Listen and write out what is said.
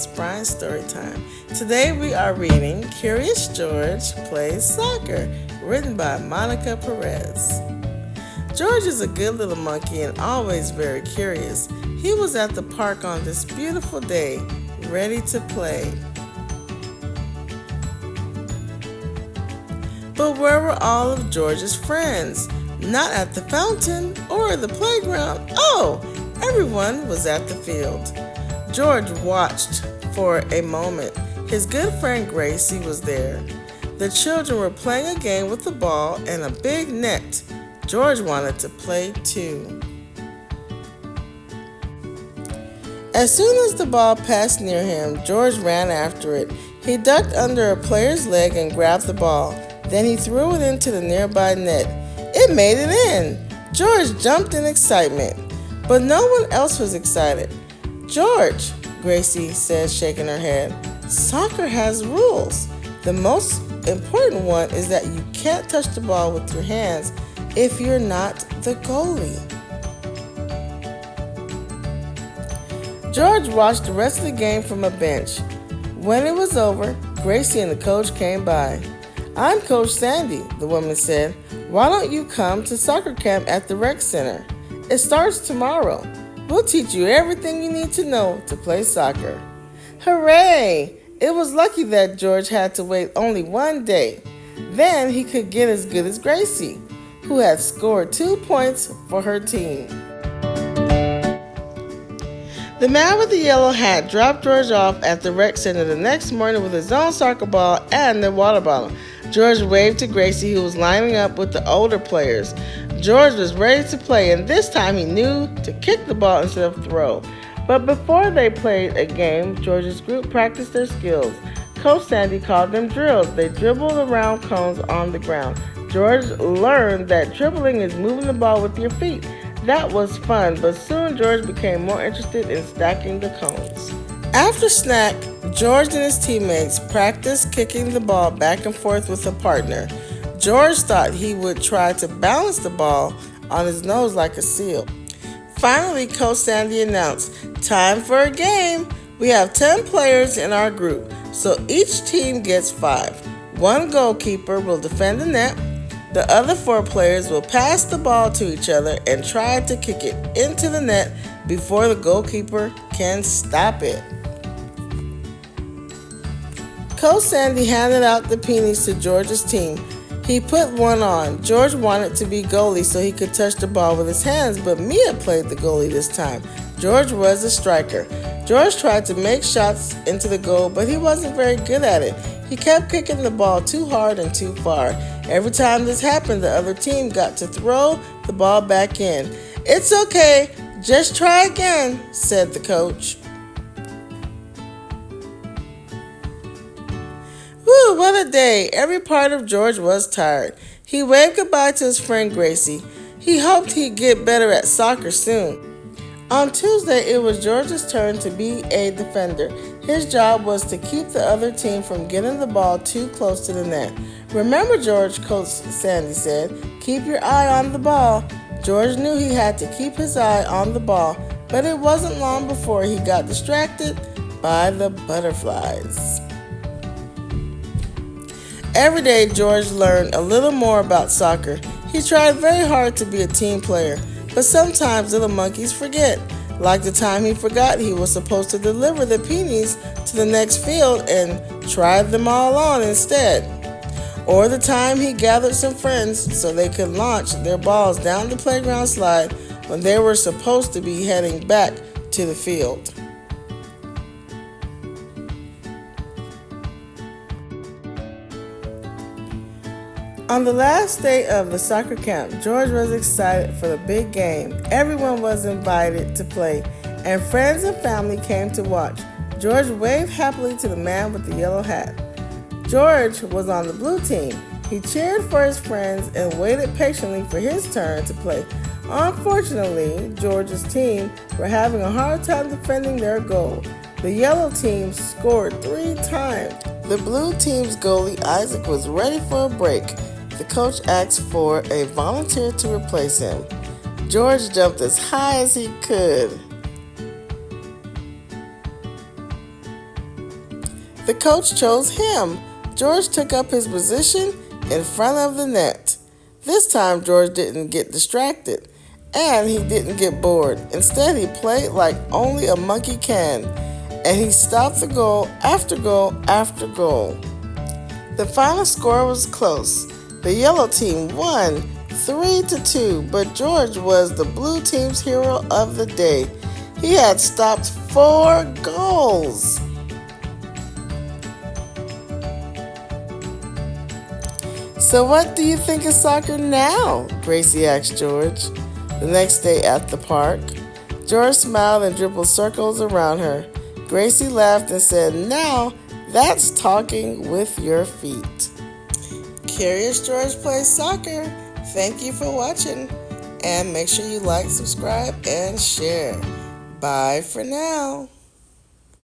it's Brian's story time. Today we are reading Curious George Plays Soccer, written by Monica Perez. George is a good little monkey and always very curious. He was at the park on this beautiful day, ready to play. But where were all of George's friends? Not at the fountain or the playground. Oh, everyone was at the field. George watched for a moment. His good friend Gracie was there. The children were playing a game with the ball and a big net. George wanted to play too. As soon as the ball passed near him, George ran after it. He ducked under a player's leg and grabbed the ball. Then he threw it into the nearby net. It made it in. George jumped in excitement, but no one else was excited. George, Gracie said, shaking her head, soccer has rules. The most important one is that you can't touch the ball with your hands if you're not the goalie. George watched the rest of the game from a bench. When it was over, Gracie and the coach came by. I'm Coach Sandy, the woman said. Why don't you come to soccer camp at the rec center? It starts tomorrow. We'll teach you everything you need to know to play soccer. Hooray! It was lucky that George had to wait only one day. Then he could get as good as Gracie, who had scored 2 points for her team. The man with the yellow hat dropped George off at the rec center the next morning with his own soccer ball and a water bottle. George waved to Gracie, who was lining up with the older players. George was ready to play, and this time he knew to kick the ball instead of throw. But before they played a game, George's group practiced their skills. Coach Sandy called them drills. They dribbled around cones on the ground. George learned that dribbling is moving the ball with your feet. That was fun, but soon George became more interested in stacking the cones. After snack, George and his teammates practiced kicking the ball back and forth with a partner. George thought he would try to balance the ball on his nose like a seal. Finally, Coach Sandy announced, time for a game. We have 10 players in our group, so each team gets 5. One goalkeeper will defend the net. The other 4 players will pass the ball to each other and try to kick it into the net before the goalkeeper can stop it. Coach Sandy handed out the peonies to George's team. He put one on. George wanted to be goalie so he could touch the ball with his hands, but Mia played the goalie this time. George was a striker. George tried to make shots into the goal, but he wasn't very good at it. He kept kicking the ball too hard and too far. Every time this happened, the other team got to throw the ball back in. It's okay, just try again, said the coach. Whew, what a day. Every part of George was tired. He waved goodbye to his friend Gracie. He hoped he'd get better at soccer soon. On Tuesday, it was George's turn to be a defender. His job was to keep the other team from getting the ball too close to the net. Remember, George, Coach Sandy said, keep your eye on the ball. George knew he had to keep his eye on the ball, but it wasn't long before he got distracted by the butterflies. Every day, George learned a little more about soccer. He tried very hard to be a team player, but sometimes little monkeys forget. Like the time he forgot he was supposed to deliver the peonies to the next field and tried them all on instead. Or the time he gathered some friends so they could launch their balls down the playground slide when they were supposed to be heading back to the field. On the last day of the soccer camp, George was excited for the big game. Everyone was invited to play, and friends and family came to watch. George waved happily to the man with the yellow hat. George was on the blue team. He cheered for his friends and waited patiently for his turn to play. Unfortunately, George's team were having a hard time defending their goal. The yellow team scored 3 times. The blue team's goalie, Isaac, was ready for a break. The coach asked for a volunteer to replace him. George jumped as high as he could. The coach chose him. George took up his position in front of the net. This time, George didn't get distracted, and he didn't get bored. Instead, he played like only a monkey can, and he stopped the goal after goal after goal. The final score was close. The yellow team won 3-2, but George was the blue team's hero of the day. He had stopped 4 goals. So what do you think of soccer now? Gracie asked George the next day at the park. George smiled and dribbled circles around her. Gracie laughed and said, "Now that's talking with your feet." Curious George plays soccer. Thank you for watching, and make sure you like, subscribe, and share. Bye for now.